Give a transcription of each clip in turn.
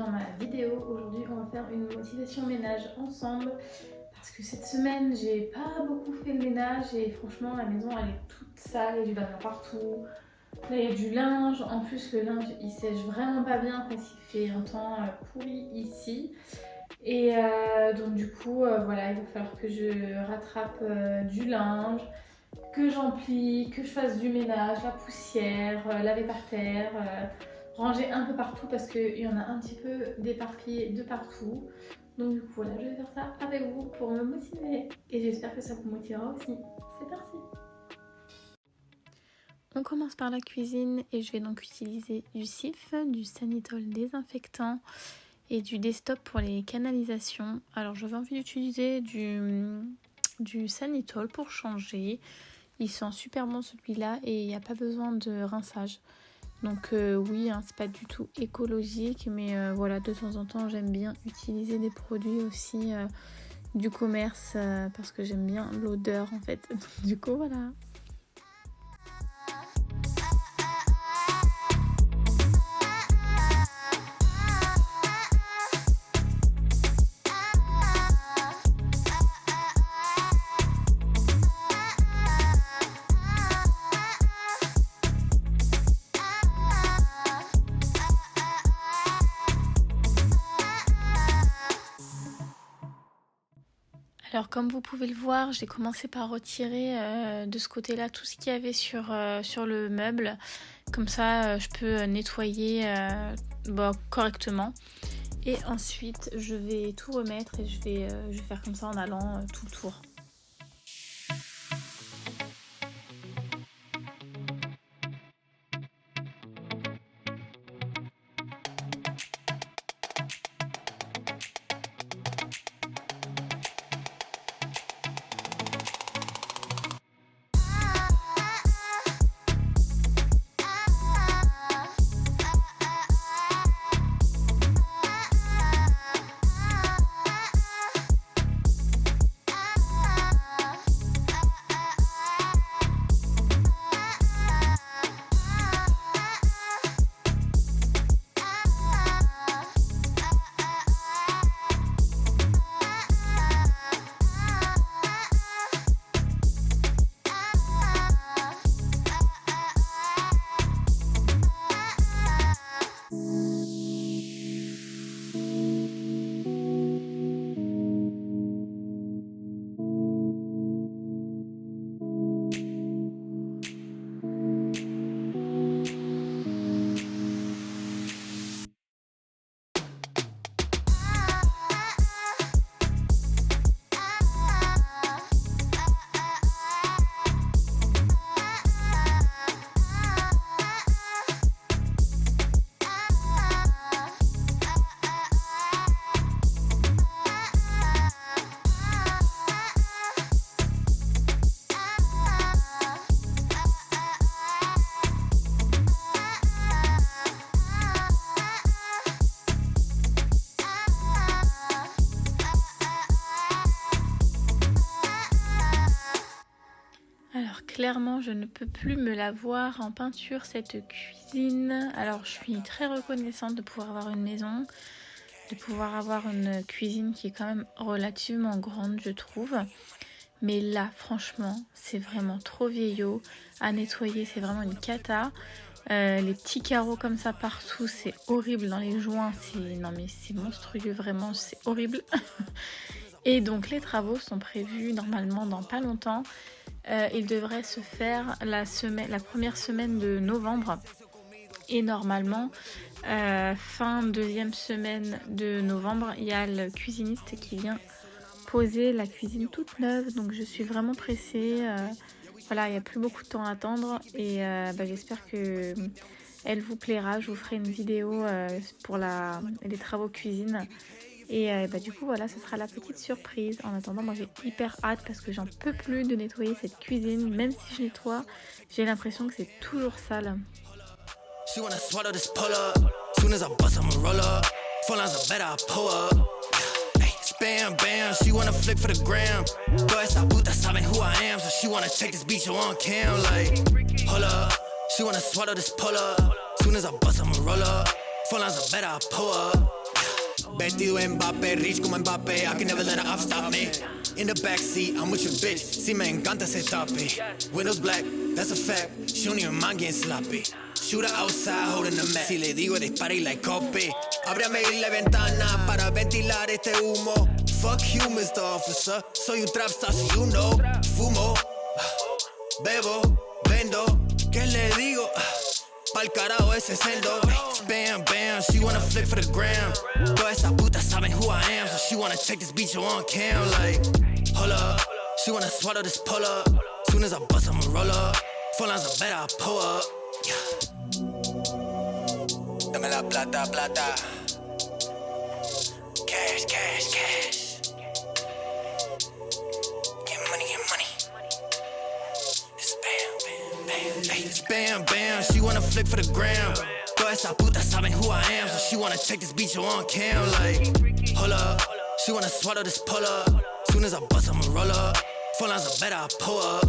dans ma vidéo. Aujourd'hui on va faire une motivation ménage ensemble parce que cette semaine j'ai pas beaucoup fait le ménage et franchement la maison elle est toute sale, il y a du bazar partout. Là il y a du linge, en plus le linge il sèche vraiment pas bien parce qu'il fait un temps pourri ici. Et donc du coup voilà, il va falloir que je rattrape du linge, que j'emplie, que je fasse du ménage, la poussière, laver par terre, ranger un peu partout parce qu'il y en a un petit peu d'éparpillé de partout. Donc du coup voilà, je vais faire ça avec vous pour me motiver et j'espère que ça vous motivera aussi. C'est parti! On commence par la cuisine et je vais donc utiliser du Cif, du Sanitol désinfectant et du Destop pour les canalisations. Alors j'avais envie d'utiliser du Sanitol pour changer. Il sent super bon celui-là et il n'y a pas besoin de rinçage. Donc oui, hein, c'est pas du tout écologique, mais voilà, de temps en temps j'aime bien utiliser des produits aussi du commerce parce que j'aime bien l'odeur en fait. Du coup voilà. Alors comme vous pouvez le voir, j'ai commencé par retirer de ce côté-là tout ce qu'il y avait sur le meuble. Comme ça, je peux nettoyer correctement. Et ensuite, je vais tout remettre et je vais faire comme ça en allant tout le tour. Clairement, je ne peux plus me la voir en peinture cette cuisine. Alors, je suis très reconnaissante de pouvoir avoir une maison, de pouvoir avoir une cuisine qui est quand même relativement grande, je trouve. Mais là, franchement, c'est vraiment trop vieillot. À nettoyer, c'est vraiment une cata. Les petits carreaux comme ça partout, c'est horrible dans les joints. Non mais c'est monstrueux, vraiment, c'est horrible. Et donc, les travaux sont prévus normalement dans pas longtemps. Il devrait se faire la première semaine de novembre et normalement fin deuxième semaine de novembre il y a le cuisiniste qui vient poser la cuisine toute neuve, donc je suis vraiment pressée. Voilà, il n'y a plus beaucoup de temps à attendre et j'espère que elle vous plaira. Je vous ferai une vidéo pour les travaux cuisine. Et du coup voilà, ce sera la petite surprise. En attendant, moi j'ai hyper hâte parce que j'en peux plus de nettoyer cette cuisine. Même si je nettoie, j'ai l'impression que c'est toujours sale. Bam, bam, she wanna flick for the gram. Toda esa puta saben who I am, so she wanna check this bitch on cam. Like, hold up, she wanna swallow this pull up. Soon as I bust, I'ma roll up. Phone lines are better, I pull up. Vestido Mbappé, rich como Mbappé, I can never let her off stop me. In the backseat, I'm with your bitch, si me encanta ese topic. Windows black, that's a fact, she don't even mind getting sloppy. Shooter outside, holding the mat, si le digo dispara y like copy. Ábrame la ventana para ventilar este humo. Fuck you, Mr. Officer, soy un trap star, so you know. Fumo, bebo, vendo, ¿qué le digo? Pa'l carajo ese celdo. Bam, bam, she wanna flip for the gram. Todas esas putas saben who I am, so she wanna check this bitch on cam. Like, hold up, she wanna swallow this pull up. Soon as I bust, I'ma roll up. Phone lines are better, I pull up. Dame la plata, plata. Cash, cash, cash. Get money, get money. It's bam, bam, bam. Hey, it's bam, bam. She wanna flick for the gram. Todas esas putas saben who I am, so she wanna check this bitch on cam. Like, hold up, she wanna swallow this pull up. Soon as I bust, I'ma roll up. Phone lines are better, I pull up.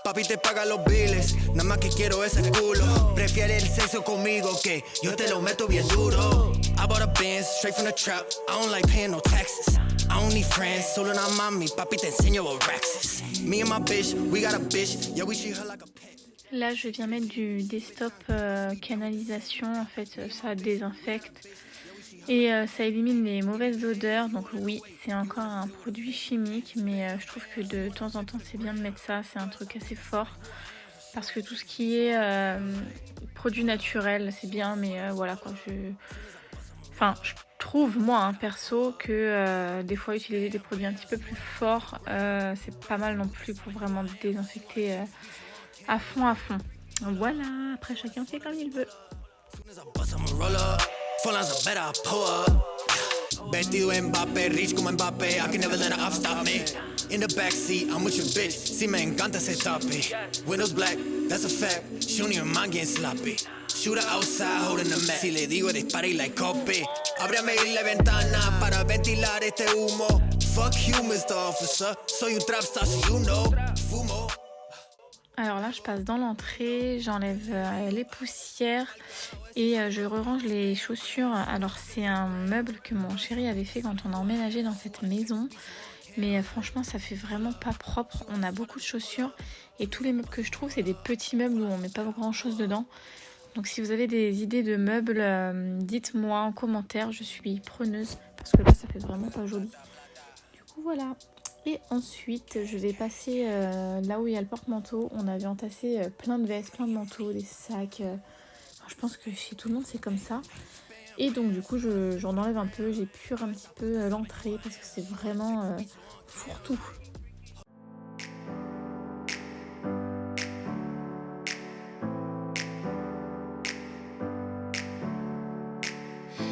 Papi te paga los biles, nada más que quiero ese culo. Prefiere el sexo conmigo que yo te lo meto bien duro. I bought a Benz straight from the trap, I don't like paying no taxes. I don't need friends, solo una mami, papi te enseño what racks is. Me and my bitch, we got a bitch, yeah we treat her like a pet. Là, je viens mettre du Desktop canalisation. En fait, ça désinfecte et ça élimine les mauvaises odeurs. Donc oui, c'est encore un produit chimique, mais je trouve que de temps en temps, c'est bien de mettre ça. C'est un truc assez fort parce que tout ce qui est produit naturel, c'est bien, mais voilà quoi. Je trouve, moi, perso, que des fois, utiliser des produits un petit peu plus forts, c'est pas mal non plus pour vraiment désinfecter à fond. Voilà, après chacun fait comme il veut. Vestido Mbappé, rich como Mbappé, I can never let her off stop me. In the backseat, I'm with your bitch, si me encanta ese topic. Windows black, that's a fact, she don't even mind getting sloppy. Shooter outside, holding the mat, si le digo dispara y like copy. Ábrame la ventana para ventilar este humo. Fuck you, Mr. Officer, soy un trap star, so you know. Fumo. Alors là, je passe dans l'entrée, j'enlève les poussières et je rerange les chaussures. Alors c'est un meuble que mon chéri avait fait quand on a emménagé dans cette maison. Mais franchement, ça fait vraiment pas propre. On a beaucoup de chaussures et tous les meubles que je trouve, c'est des petits meubles où on met pas grand chose dedans. Donc si vous avez des idées de meubles, dites-moi en commentaire, je suis preneuse. Parce que là, ça fait vraiment pas joli. Du coup, voilà. Et ensuite, je vais passer là où il y a le porte-manteau. On avait entassé plein de vestes, plein de manteaux, des sacs. Je pense que chez tout le monde, c'est comme ça. Et donc, du coup, j'en enlève un peu. J'épure un petit peu l'entrée parce que c'est vraiment fourre-tout.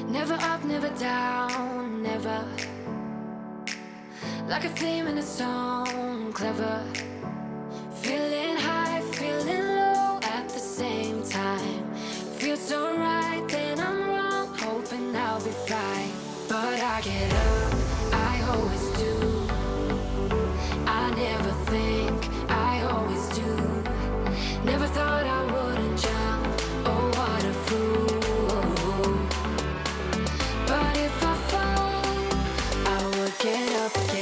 Never up, never down, never. Like a theme in a song, clever. Feeling high, feeling low at the same time. Feels so right, then I'm wrong, hoping I'll be fine. But I get up, I always do. I never think, I always do. Never thought I wouldn't jump, oh what a fool. But if I fall, I would get up again.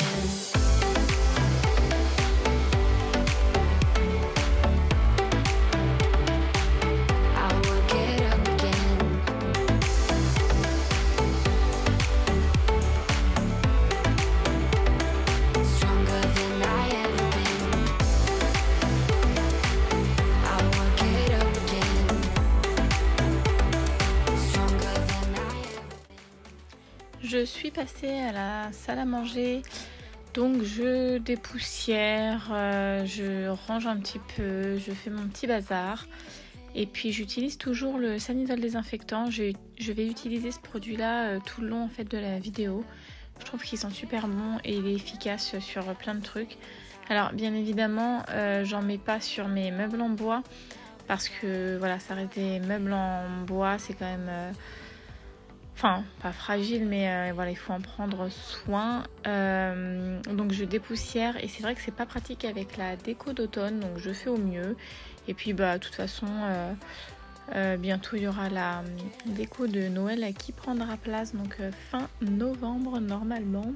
Je suis passée à la salle à manger, donc je dépoussière, je range un petit peu, je fais mon petit bazar et puis j'utilise toujours le Sanitol désinfectant. Je vais utiliser ce produit-là tout le long en fait de la vidéo. Je trouve qu'il sent super bon et il est efficace sur plein de trucs. Alors bien évidemment, j'en mets pas sur mes meubles en bois parce que voilà, ça reste des meubles en bois, c'est quand même... Enfin, pas fragile, mais voilà, il faut en prendre soin. Donc je dépoussière et c'est vrai que c'est pas pratique avec la déco d'automne, donc je fais au mieux. Et puis bah de toute façon, Bientôt il y aura la déco de Noël qui prendra place, donc fin novembre normalement.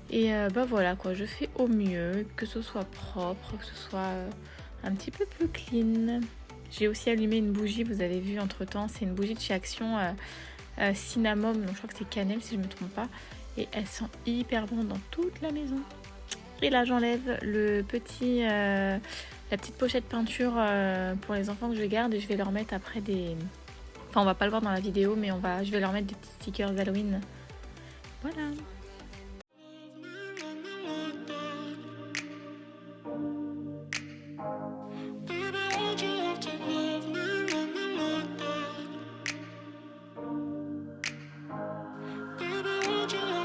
Et bah voilà quoi, je fais au mieux, que ce soit propre, que ce soit un petit peu plus clean. J'ai aussi allumé une bougie, vous avez vu entre temps, c'est une bougie de chez Action cinnamon, donc je crois que c'est cannelle si je ne me trompe pas. Et elle sent hyper bon dans toute la maison. Et là j'enlève la petite pochette peinture pour les enfants que je garde et je vais leur mettre après des... Enfin on va pas le voir dans la vidéo mais je vais leur mettre des petits stickers Halloween. Voilà.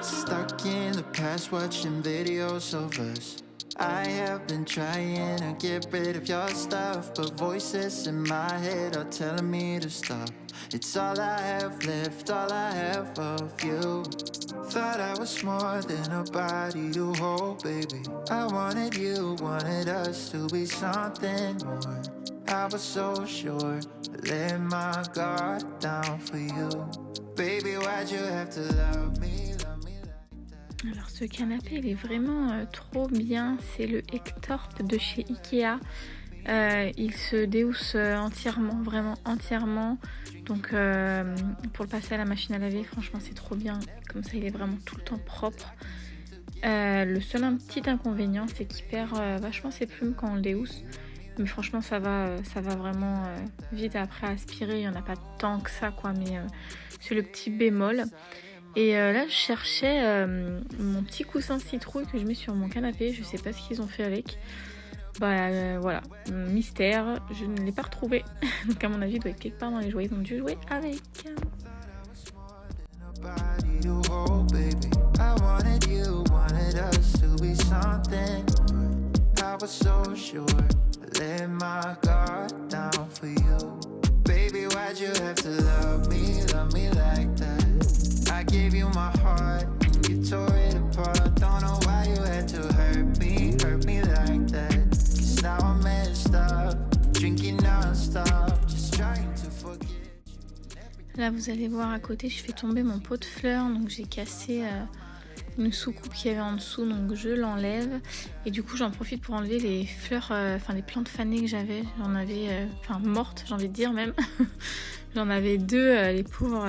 Stuck in the past watching videos of us. I have been trying to get rid of your stuff, but voices in my head are telling me to stop. It's all I have left, all I have of you. Thought I was more than a body to hold, baby. I wanted you, wanted us to be something more. I was so sure, I let my guard down for you. Baby, why'd you have to love me? Alors ce canapé il est vraiment trop bien, c'est le Ektorp de chez Ikea. Il se déhousse entièrement, vraiment entièrement. Donc pour le passer à la machine à laver, franchement c'est trop bien. Comme ça il est vraiment tout le temps propre. Le seul petit inconvénient c'est qu'il perd vachement ses plumes quand on le déhousse. Mais franchement ça va vraiment vite après aspirer. Il n'y en a pas tant que ça quoi, mais c'est le petit bémol. Et là je cherchais mon petit coussin citrouille que je mets sur mon canapé. Je sais pas ce qu'ils ont fait avec. Voilà, mystère, je ne l'ai pas retrouvé. Donc à mon avis il doit être quelque part dans les jouets. Ils ont dû jouer avec. I gave you my heart and you tore it apart. Don't know why you had to hurt me like that. 'Cause now I'm messed up, drinking non-stop, just trying to forget. Là vous allez voir à côté je fais tomber mon pot de fleurs. Donc j'ai cassé une soucoupe qu'il y avait en dessous, donc je l'enlève. Et du coup j'en profite pour enlever les fleurs, les plantes fanées que j'avais. J'en avais, mortes j'ai envie de dire même. J'en avais deux, les pauvres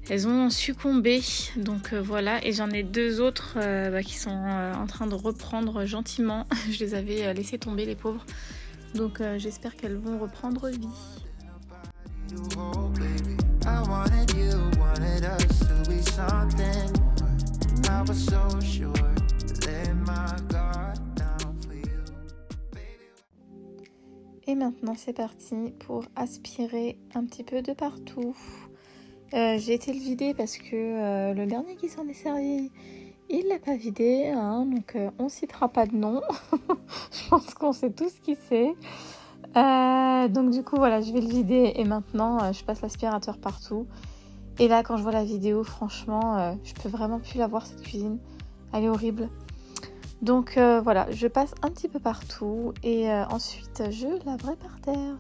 elles ont succombé, donc voilà. Et j'en ai deux autres qui sont en train de reprendre gentiment. Je les avais laissées tomber les pauvres, donc j'espère qu'elles vont reprendre vie. Et maintenant c'est parti pour aspirer un petit peu de partout. J'ai été le vider parce que le dernier qui s'en est servi, il l'a pas vidé, hein, donc on citera pas de nom. Je pense qu'on sait tous qui c'est. Donc du coup voilà, je vais le vider et maintenant je passe l'aspirateur partout. Et là quand je vois la vidéo, franchement, je peux vraiment plus la voir cette cuisine. Elle est horrible. Donc voilà, je passe un petit peu partout et ensuite je laverai par terre.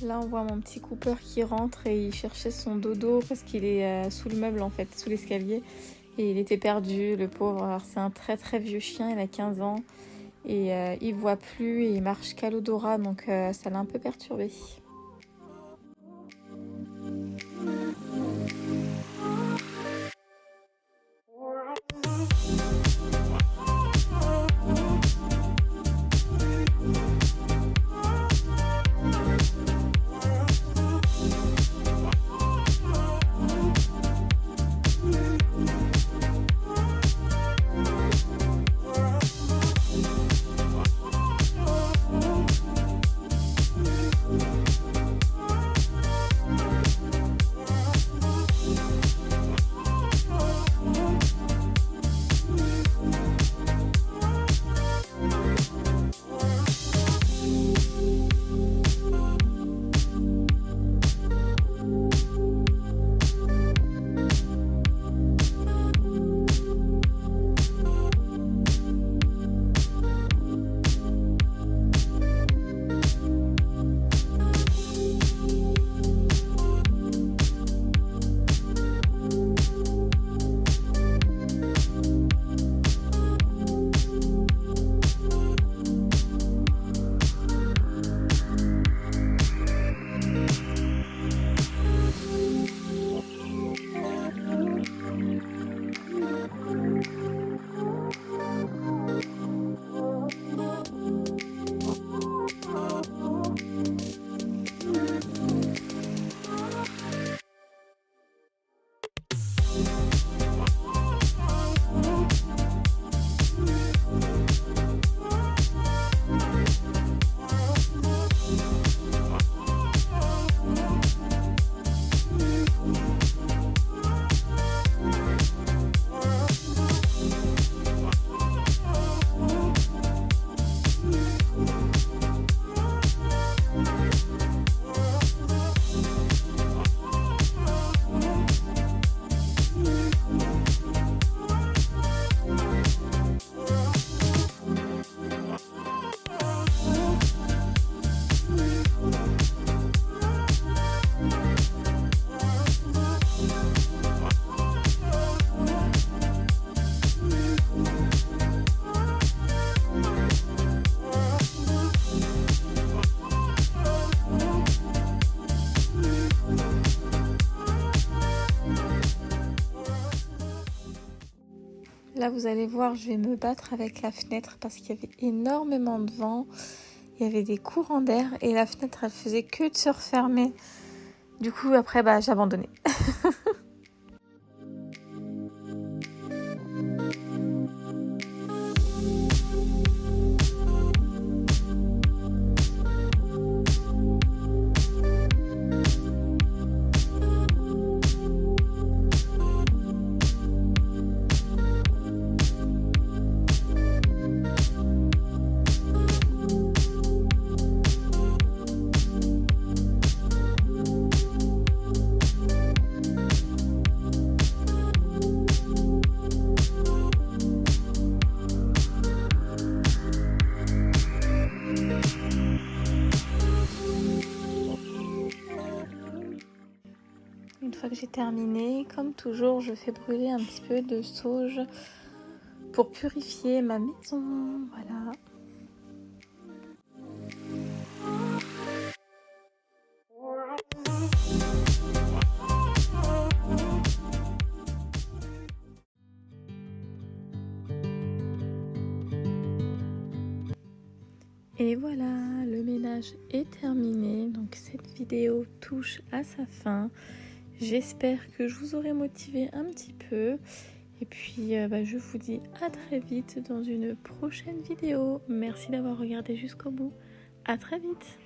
Là on voit mon petit Cooper qui rentre et il cherchait son dodo parce qu'il est sous le meuble en fait, sous l'escalier. Et il était perdu, le pauvre. Alors c'est un très très vieux chien, il a 15 ans. Et il voit plus et il marche qu'à l'odorat, donc ça l'a un peu perturbé. là vous allez voir, je vais me battre avec la fenêtre parce qu'il y avait énormément de vent. Il y avait des courants d'air et la fenêtre elle faisait que de se refermer. Du coup après j'ai abandonné. Une fois que j'ai terminé, comme toujours, je fais brûler un petit peu de sauge pour purifier ma maison. Voilà. Et voilà, le ménage est terminé. Donc cette vidéo touche à sa fin. J'espère que je vous aurai motivé un petit peu. Et puis je vous dis à très vite dans une prochaine vidéo. Merci d'avoir regardé jusqu'au bout. À très vite.